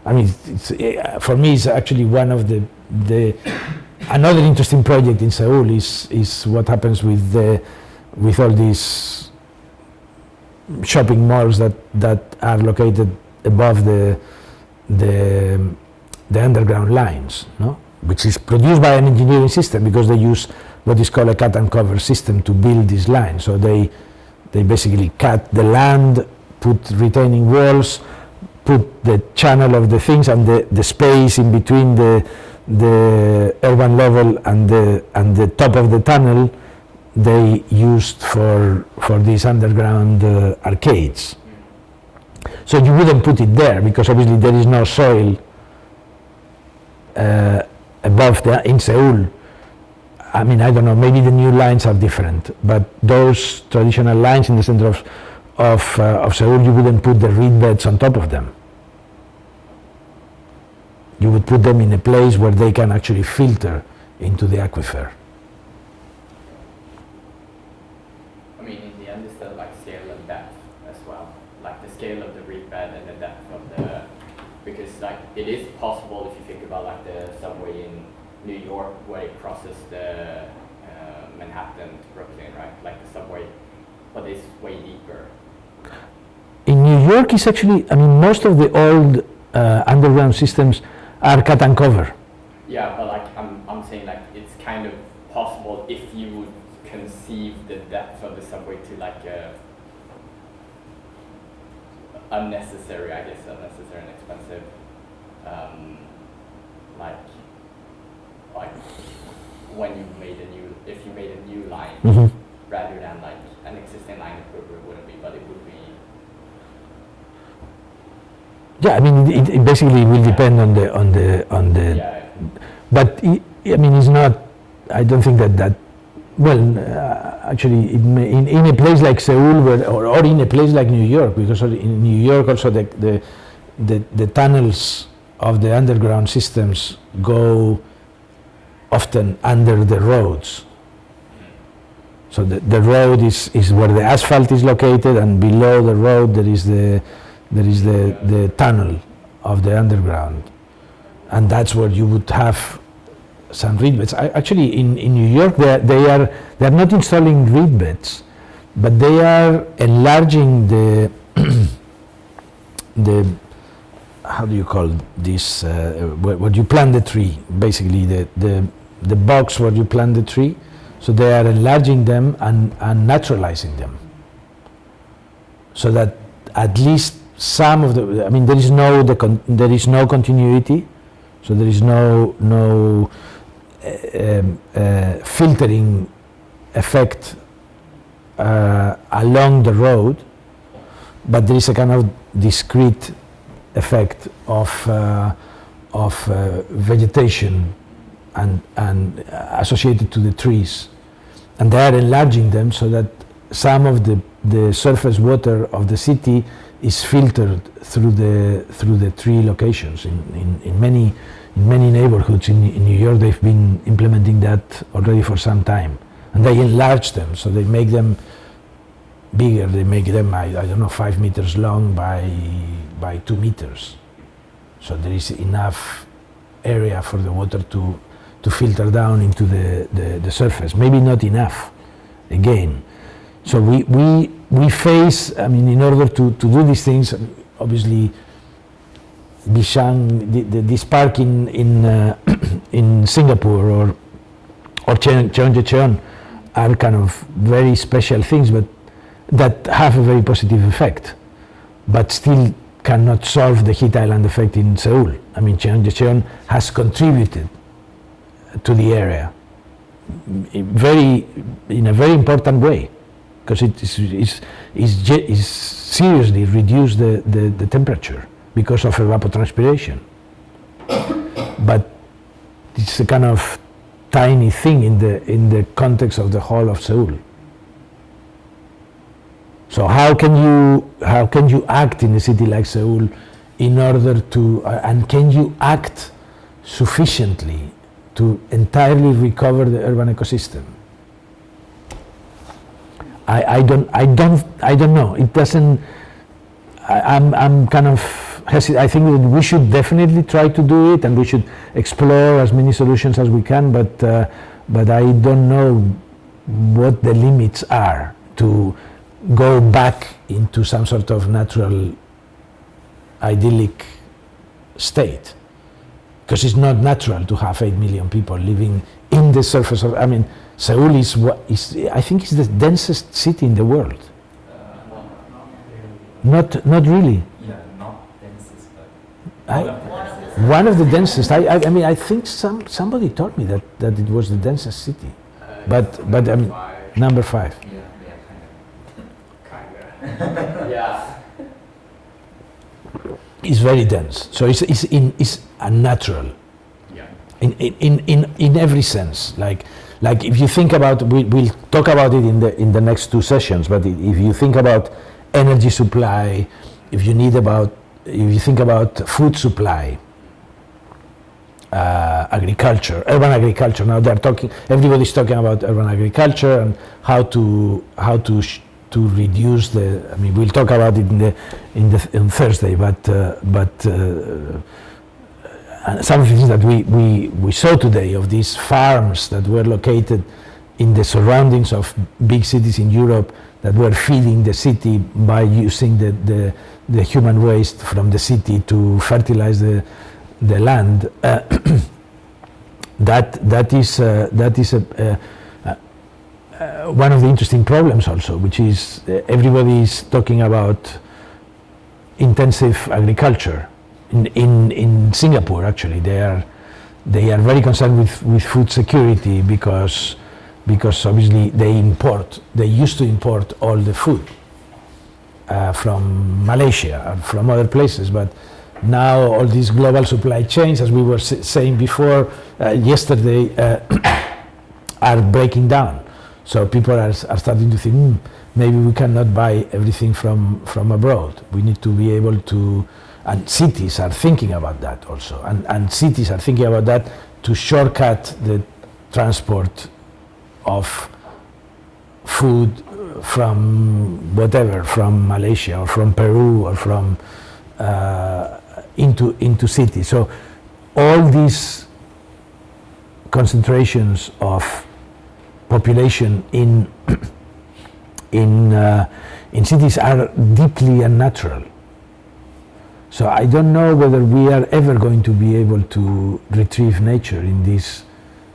I mean, for me, it's actually one of the another interesting project in Seoul is what happens with all these shopping malls that are located above the underground lines, no? Which is produced by an engineering system, because they use what is called a cut and cover system to build these lines. So they basically cut the land, put retaining walls, put the channel of the things, and the space in between the urban level and the top of the tunnel they used for these underground arcades. So you wouldn't put it there, because obviously there is no soil above in Seoul. I mean, I don't know, maybe the new lines are different, but those traditional lines in the center of Seoul, you wouldn't put the reed beds on top of them. You would put them in a place where they can actually filter into the aquifer. I mean, in the end, it's the scale and depth as well, like the scale of the reed bed and the depth of the, because it is possible if you think about the subway in New York where it crosses the Manhattan to Brooklyn, right? Like the subway, but it's way deeper. In New York, it's actually, I mean, most of the old underground systems are cut and cover. Yeah, but I'm saying it's kind of possible if you would conceive the depth of the subway to unnecessary and expensive, when if you made a new line, Mm-hmm. rather than an existing line, it wouldn't be, but it would be. Yeah, I mean, it basically will depend on the. Yeah. But I mean, it's not. I don't think that. Well, actually, in a place like Seoul, or in a place like New York, because in New York also the tunnels of the underground systems go often under the roads. So the road is where the asphalt is located, and below the road there is the tunnel of the underground, and that's where you would have some reed beds. Actually, in New York, they are not installing reed beds, but they are enlarging the how do you call this? Where you plant the tree, basically the box where you plant the tree. So they are enlarging them and naturalizing them, so that at least some of the, I mean, there is no continuity, so there is no filtering effect along the road, but there is a kind of discrete effect of vegetation and associated to the trees, and they are enlarging them so that some of the surface water of the city is filtered through the tree locations. In many neighborhoods in New York, they've been implementing that already for some time, and they enlarge them, so they make them bigger. They make them, I don't know, 5 meters long by 2 meters, so there is enough area for the water to filter down into the surface. Maybe not enough, again. So we face, I mean, in order to do these things, obviously, Bishang, this park in Singapore or Cheonggyecheon are kind of very special things, but that have a very positive effect, but still cannot solve the heat island effect in Seoul. I mean, Cheonggyecheon has contributed to the area in a very important way, because it is seriously reduced the temperature because of evapotranspiration. But it's a kind of tiny thing in the context of the whole of Seoul. So how can you act in a city like Seoul in order to, and can you act sufficiently to entirely recover the urban ecosystem? I don't know. It doesn't. I'm kind of I think that we should definitely try to do it, and we should explore as many solutions as we can. But I don't know what the limits are to go back into some sort of natural, idyllic state, because it's not natural to have 8 million people living in the surface of. I mean, Seoul is I think it's the densest city in the world. Not really. Yeah, not densest, but One of the densest. I mean, I think somebody told me that it was the densest city, but number 5. Kinda. Yeah. It's very dense. So it's unnatural. Yeah. In every sense. Like if you think about, we'll talk about it in the next 2 sessions. But if you think about energy supply, if you think about food supply, agriculture, urban agriculture. Now everybody's talking about urban agriculture and how to reduce the. I mean, we'll talk about it on Thursday. But some of the things that we saw today of these farms that were located in the surroundings of big cities in Europe that were feeding the city by using the human waste from the city to fertilize the land. That is one of the interesting problems also, which is everybody is talking about intensive agriculture. In Singapore, actually, they are very concerned with food security because obviously they used to import all the food from Malaysia and from other places, but now all these global supply chains, as we were saying before yesterday, are breaking down. So people are starting to think, maybe we cannot buy everything from abroad. We need to be able to, and cities are thinking about that also, and cities are thinking about that to shortcut the transport of food from whatever, from Malaysia or from Peru or from into cities. So all these concentrations of population in cities are deeply unnatural. So I don't know whether we are ever going to be able to retrieve nature in these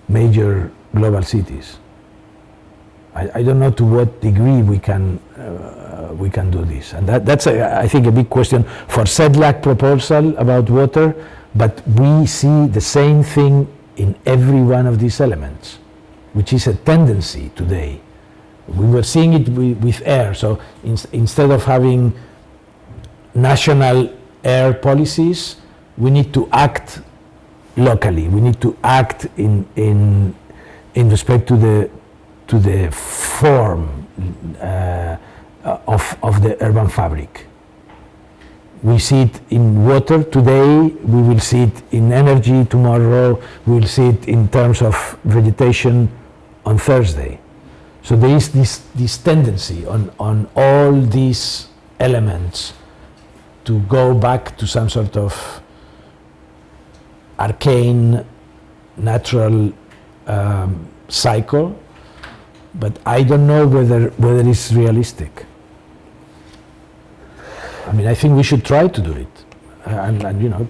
major global cities. I don't know to what degree we can do this, and that's I think a big question for CEDLAC proposal about water. But we see the same thing in every one of these elements, which is a tendency today. We were seeing it with air. So instead of having national air policies, we need to act locally. We need to act in respect to the form of the urban fabric. We see it in water today, we will see it in energy tomorrow, we will see it in terms of vegetation on Thursday. So there is this tendency on all these elements to go back to some sort of arcane natural cycle, but I don't know whether it's realistic. I mean, I think we should try to do it, and you know,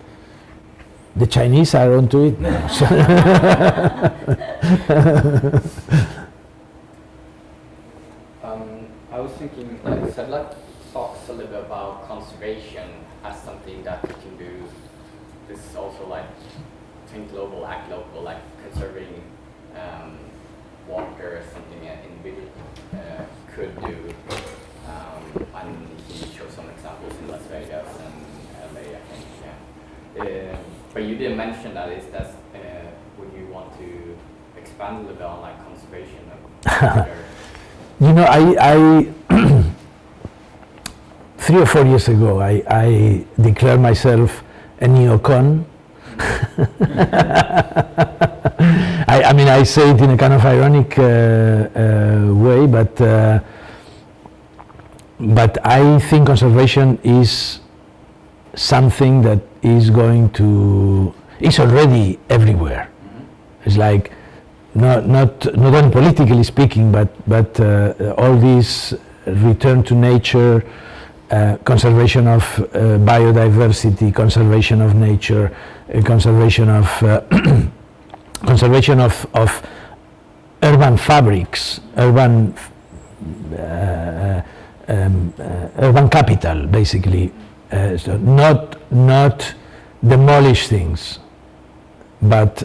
the Chinese are onto it now. So I was thinking, like CEDLAC talks a little bit about conservation as something that we can do. This is also like think global, act local, like conserving water is something an individual could do. And he showed some examples in Las Vegas and LA, I think. Yeah. But you didn't mention that. Would you want to expand a little bit on like conservation of you know, I 3 or 4 years ago, I declared myself a neocon. I mean, I say it in a kind of ironic way, but I think conservation is something that is going to, is already everywhere. It's like, not only politically speaking, but all this return to nature, conservation of biodiversity, conservation of nature, conservation of conservation of urban fabrics, urban capital, basically. So not demolish things, but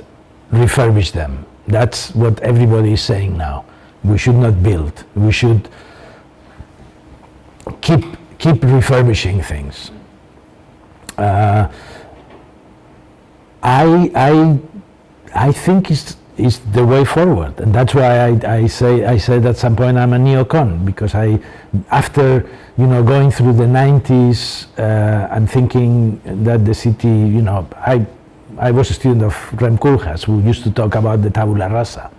refurbish them. That's what everybody is saying now. We should not build. We should keep refurbishing things. I think is the way forward, and that's why I said at some point I'm a neocon, because after going through the 90s and thinking that the city, I was a student of Rem Koolhaas, who used to talk about the tabula rasa.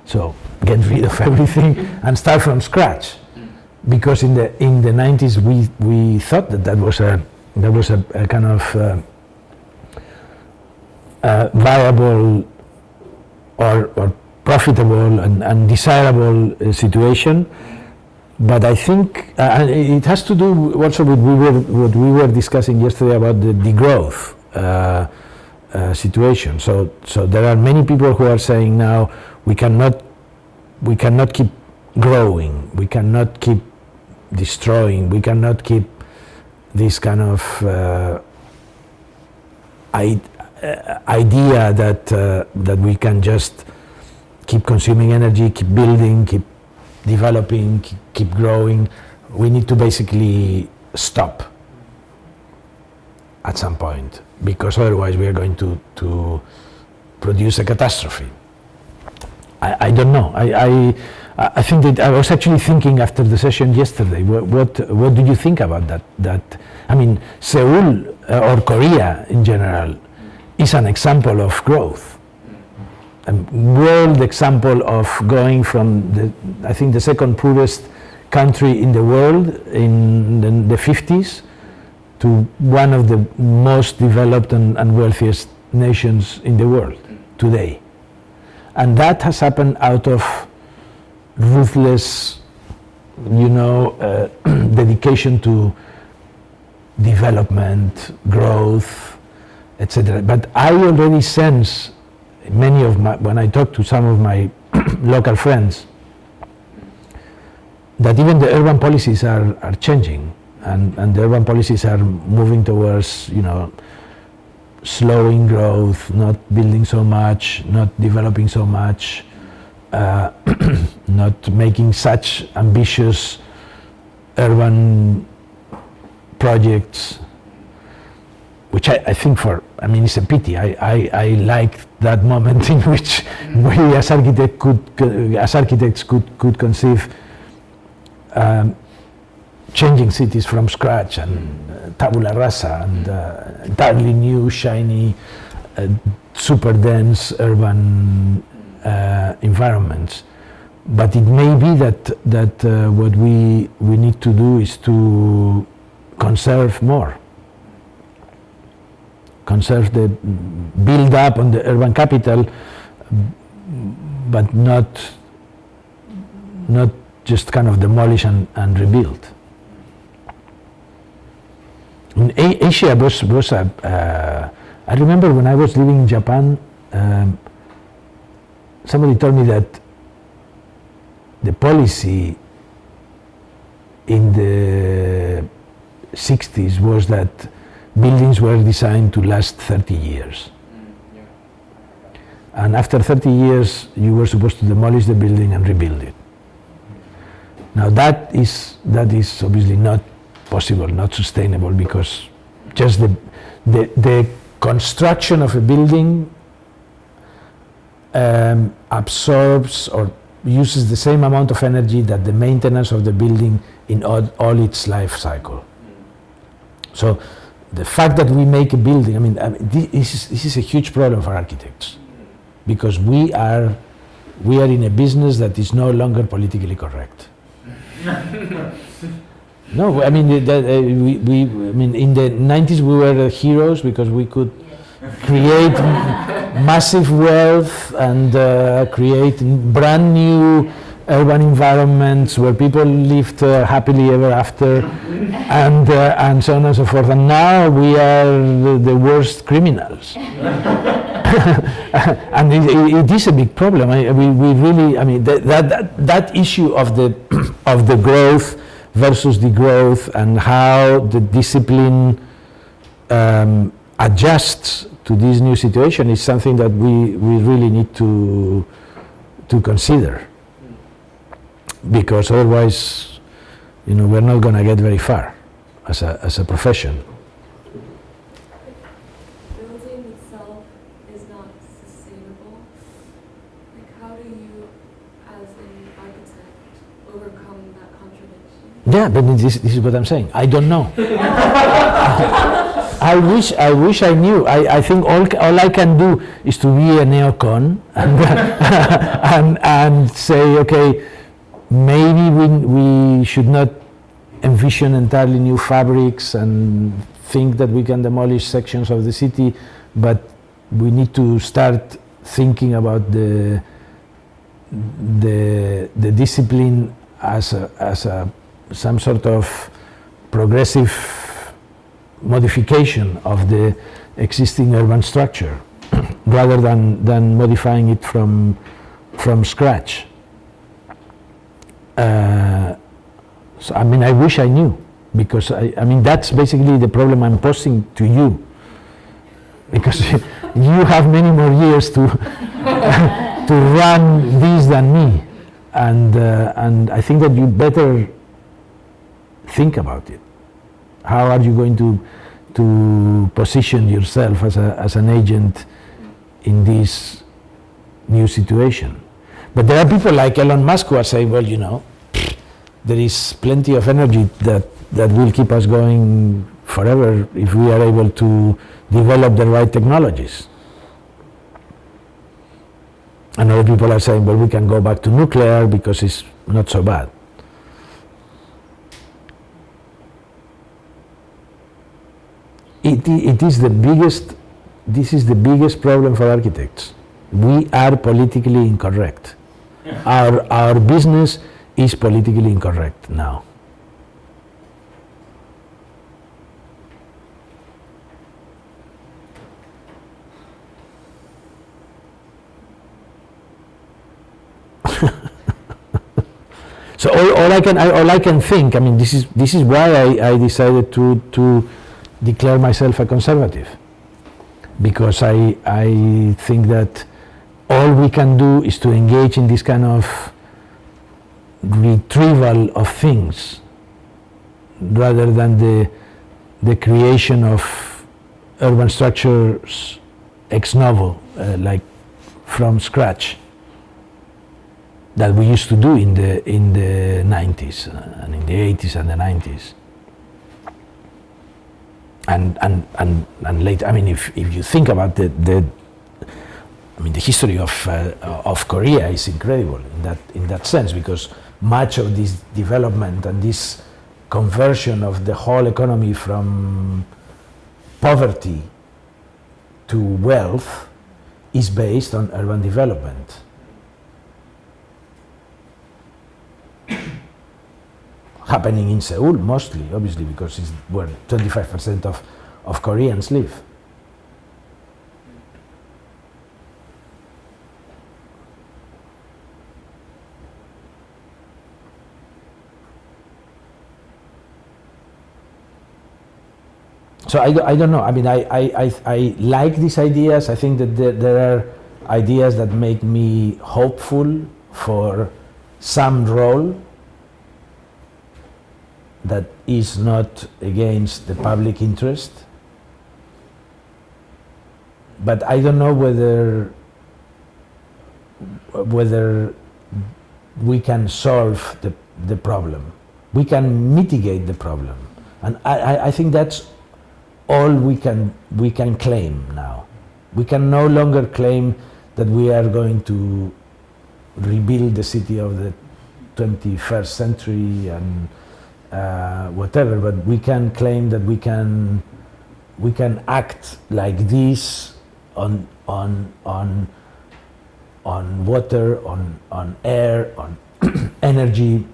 So get rid of everything and start from scratch, because in the 90s we thought that was a kind of viable or profitable and desirable situation. But I think it has to do also with what we were discussing yesterday about the degrowth situation. So there are many people who are saying now we cannot keep growing, we cannot keep destroying, we cannot keep this kind of idea that we can just keep consuming energy, keep building, keep developing, keep growing. We need to basically stop at some point, because otherwise we are going to produce a catastrophe. I don't know. I think that I was actually thinking after the session yesterday, what do you think about that? I mean, Seoul or Korea in general is an example of growth, a world example of going from I think the second poorest country in the world in the 50s to one of the most developed and wealthiest nations in the world today. And that has happened out of ruthless, dedication to development, growth, etc. But I already sense when I talk to some of my local friends, that even the urban policies are changing, and the urban policies are moving towards, slowing growth, not building so much, not developing so much, not making such ambitious urban projects, which I think it's a pity. I like that moment in which we as architects could conceive changing cities from scratch and tabula rasa and entirely new, shiny, super dense urban environments. But it may be that what we need to do is to conserve more. Conserve the build up on the urban capital, but not just kind of demolish and rebuild. In Asia was I remember when I was living in Japan, somebody told me that the policy in the 60s was that buildings were designed to last 30 years. And after 30 years, you were supposed to demolish the building and rebuild it. Now that is obviously not possible, not sustainable, because just the construction of a building absorbs or uses the same amount of energy that the maintenance of the building in all its life cycle. So the fact that we make a building, this is a huge problem for architects, because we are in a business that is no longer politically correct. No, I mean, I mean, in the 90s we were the heroes because we could create massive wealth and create brand new urban environments where people lived happily ever after, and so on and so forth. And now we are the worst criminals. And it is a big problem. We really, I mean, that issue of the of the growth versus degrowth and how the discipline adjusts to this new situation is something that we really need to consider, because otherwise, you know, we're not going to get very far as a profession. Building itself is not sustainable. Like, how do you, as an architect, overcome that contradiction? Yeah, but this is what I'm saying. I don't know. I wish I knew. I think all I can do is to be a neocon and say, okay, maybe we should not envision entirely new fabrics and think that we can demolish sections of the city, but we need to start thinking about the discipline as some sort of progressive modification of the existing urban structure rather than modifying it from scratch. So I mean, I wish I knew, because I mean that's basically the problem I'm posing to you, because you have many more years to to run this than me, and I think that you better think about it. How are you going to position yourself as an agent in this new situation? But there are people like Elon Musk who are saying, well, you know, there is plenty of energy that will keep us going forever if we are able to develop the right technologies. And other people are saying, well, we can go back to nuclear because it's not so bad. This is the biggest problem for architects. We are politically incorrect. Our business is politically incorrect now. So all I can think. I mean, this is why I decided to declare myself a conservative, because I think that all we can do is to engage in this kind of retrieval of things rather than the creation of urban structures ex novo, like from scratch, that we used to do in the 90s and in the 80s and the 90s. And later, I mean, if you think about the history of Korea is incredible in that sense, because much of this development and this conversion of the whole economy from poverty to wealth is based on urban development. Happening in Seoul mostly, obviously, because it's where 25% of Koreans live. So I don't know. I mean, I like these ideas. I think that there are ideas that make me hopeful for some role that is not against the public interest. But I don't know whether we can solve the problem. We can mitigate the problem. And I think that's all we can claim now. We can no longer claim that we are going to rebuild the city of the 21st century whatever, but we can claim that we can act like this on water, on air, on energy,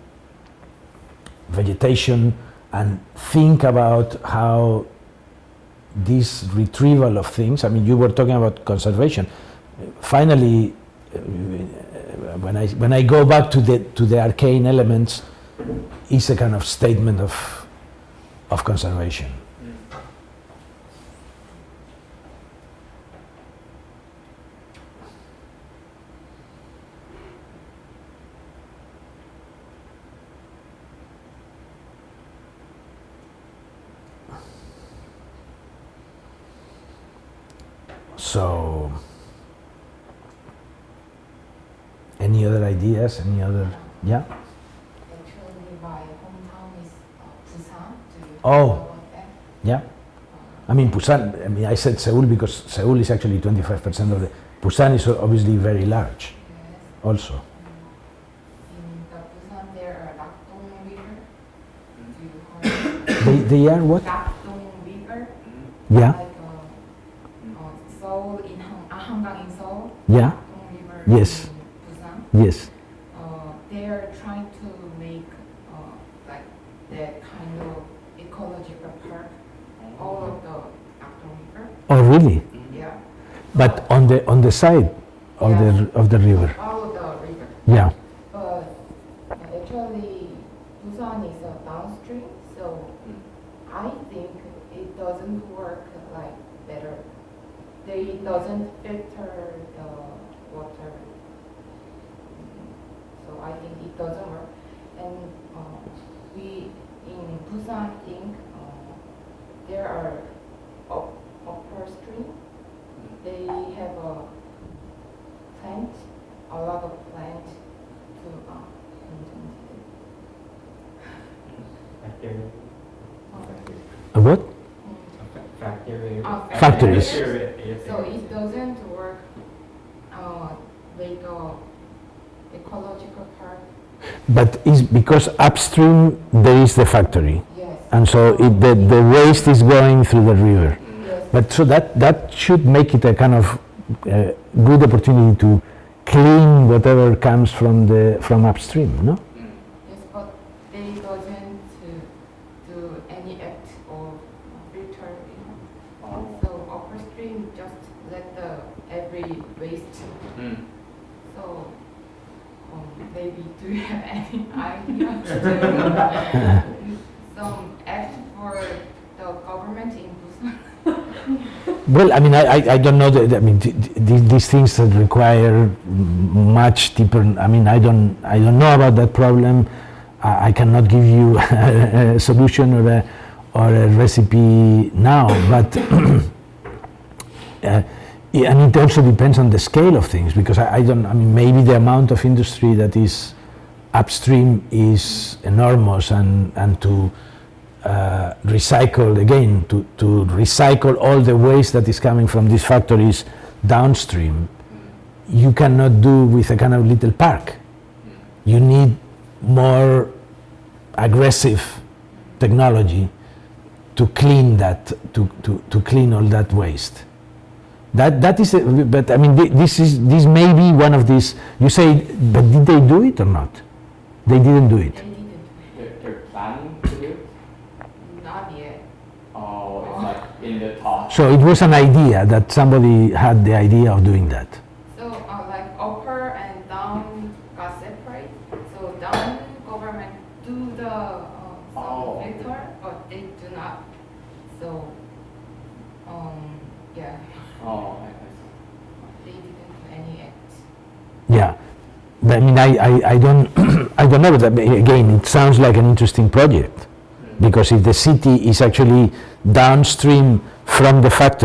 vegetation, and think about how this retrieval of things, I mean, you were talking about conservation. Finally, when I go back to the arcane elements, is a kind of statement of conservation. So, any other ideas? Any other? Yeah. Actually, my hometown is Busan. Do you Oh. know about that? Yeah. I mean, Busan. I mean, I said Seoul because Seoul is actually 25% of the. Busan is obviously very large. Yes. Also. In the Busan, there are Nakdong River. Do you heard? They are what? Nakdong River. Yeah. Like Seoul in Hangang in Seoul. Yeah. Nakdong River. Yes. In Busan. Yes. They are trying to make like that kind of ecological park. All of the Nakdong River. Oh, really? Yeah. But on the side of the river. Follow the river. Yeah. But actually, Busan is a downstream, so I think it doesn't work like better. They doesn't filter the water, so I think it doesn't work. And we in Busan think there are upper stream. They have a plant, a lot of plant to Factory. A what? Factory. Factories. So it doesn't work like a ecological park. But it's because upstream there is the factory, Yes. and so the waste is going through the river. Yes. But so that should make it a kind of good opportunity to clean whatever comes from upstream, no? Yes, but they doesn't do any act of filter. So upper stream just let the every waste. So maybe do you have any idea to do some act for the government in Busan? Well, I mean, I don't know. I mean, these things that require much deeper. I mean, I don't know about that problem. I cannot give you a solution or a recipe now. But and it also depends on the scale of things, because I don't. I mean, maybe the amount of industry that is upstream is enormous, and to recycle again, to recycle all the waste that is coming from these factories downstream, you cannot do with a kind of little park. You need more aggressive technology to clean that, to clean all that waste. That is, but I mean, this may be one of these. You say, but did they do it or not? They didn't do it. They didn't. They're planning to do it? Not yet. Oh, it's like in the talk. So it was an idea that somebody had the idea of doing that. So like upper and down got separate. So down government do the some filter, but they do not. So yeah, Oh, I see. they didn't do any act. Yeah, but I mean, I don't I don't know. But again, it sounds like an interesting project, because if the city is actually downstream from the factory.